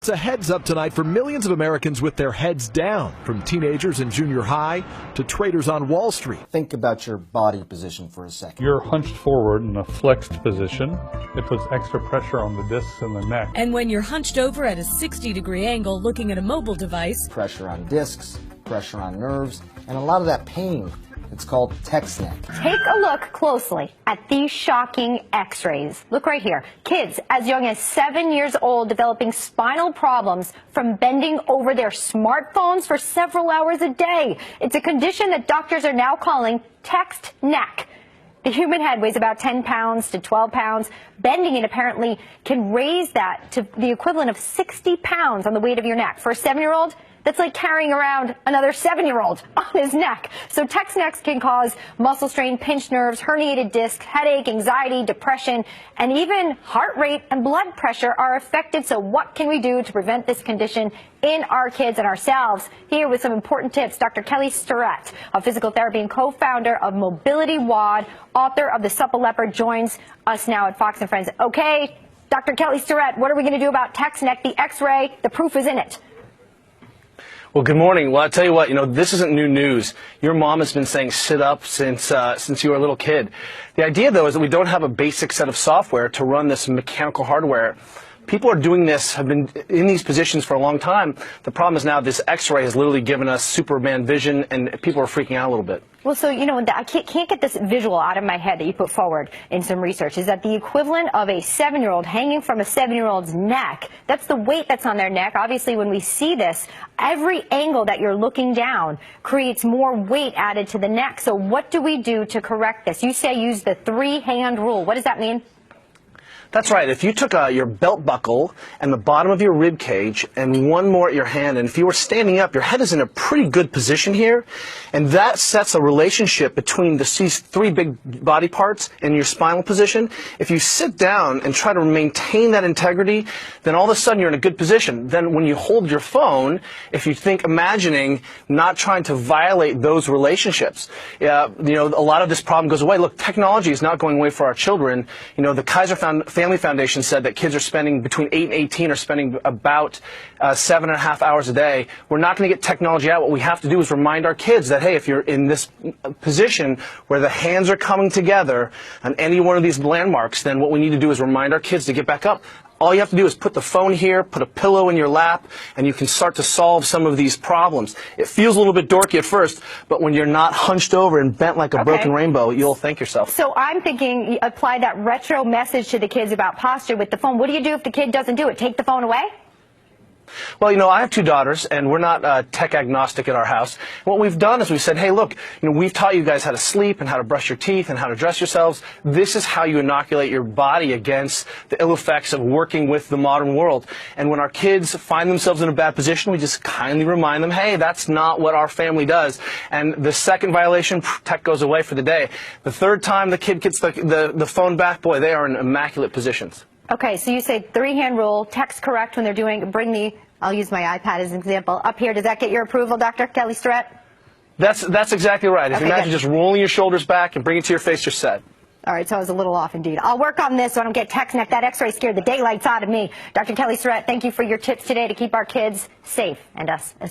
It's a heads up tonight for millions of Americans with their heads down, from teenagers in junior high to traders on Wall Street. Think about your body position for a second. You're hunched forward in a flexed position. It puts extra pressure on the discs in the neck. And when you're hunched over at a 60-degree angle looking at a mobile device, Pressure on discs, pressure on nerves, and a lot of that pain. It's called text neck. Take a look closely at these shocking x-rays. Look right here. Kids as young as 7 years old developing spinal problems from bending over their smartphones for several hours a day. It's a condition that doctors are now calling text neck. The human head weighs about 10 pounds to 12 pounds. Bending it apparently can raise that to the equivalent of 60 pounds on the weight of your neck. For a 7-year-old, that's like carrying around another 7-year-old on his neck. So text necks can cause muscle strain, pinched nerves, herniated discs, headache, anxiety, depression, and even heart rate and blood pressure are affected. So what can we do to prevent this condition in our kids and ourselves? Here with some important tips, Dr. Kelly Starrett, a physical therapy and co-founder of Mobility WOD, author of The Supple Leopard, joins us now at Fox & Friends. Okay, Dr. Kelly Starrett, what are we going to do about text neck? The x-ray, the proof is in it. Well, good morning. Well, I'll tell you what, this isn't new news. Your mom has been saying sit up since you were a little kid. The idea, though, is that we don't have a basic set of software to run this mechanical hardware. People are doing this, have been in these positions for a long time. The problem is now this x-ray has literally given us Superman vision, and people are freaking out a little bit. Well, so, I can't get this visual out of my head that you put forward in some research, is that the equivalent of a 7-year-old hanging from a 7-year-old's neck, that's the weight that's on their neck. Obviously, when we see this, every angle that you're looking down creates more weight added to the neck. So what do we do to correct this? You say use the 3-hand rule. What does that mean? That's right. If you took your belt buckle and the bottom of your rib cage and one more at your hand, and if you were standing up, your head is in a pretty good position here, and that sets a relationship between these 3 big body parts and your spinal position. If you sit down and try to maintain that integrity, then all of a sudden you're in a good position. Then when you hold your phone, if you think imagining not trying to violate those relationships, a lot of this problem goes away. Look, technology is not going away for our children. The Kaiser Family Foundation said that kids are spending between 8 and 18 are spending about 7.5 hours a day. We're not going to get technology out. What we have to do is remind our kids that, hey, if you're in this position where the hands are coming together on any one of these landmarks, then what we need to do is remind our kids to get back up. All you have to do is put the phone here, put a pillow in your lap, and you can start to solve some of these problems. It feels a little bit dorky at first, but when you're not hunched over and bent like a broken rainbow, you'll thank yourself. So I'm thinking apply that retro message to the kids about posture with the phone. What do you do if the kid doesn't do it? Take the phone away? Well, I have 2 daughters, and we're not tech agnostic at our house. What we've done is we said, hey, look, we've taught you guys how to sleep and how to brush your teeth and how to dress yourselves. This is how you inoculate your body against the ill effects of working with the modern world. And when our kids find themselves in a bad position, we just kindly remind them, hey, that's not what our family does. And the second violation, tech goes away for the day. The third time the kid gets the phone back, boy, they are in immaculate positions. Okay, so you say 3-hand rule, text correct when they're doing, I'll use my iPad as an example, up here. Does that get your approval, Dr. Kelly Starrett? That's exactly right. If you imagine just rolling your shoulders back and bring it to your face, you're set. All right, so I was a little off indeed. I'll work on this so I don't get text neck. That x-ray scared the daylights out of me. Dr. Kelly Starrett, thank you for your tips today to keep our kids safe and us as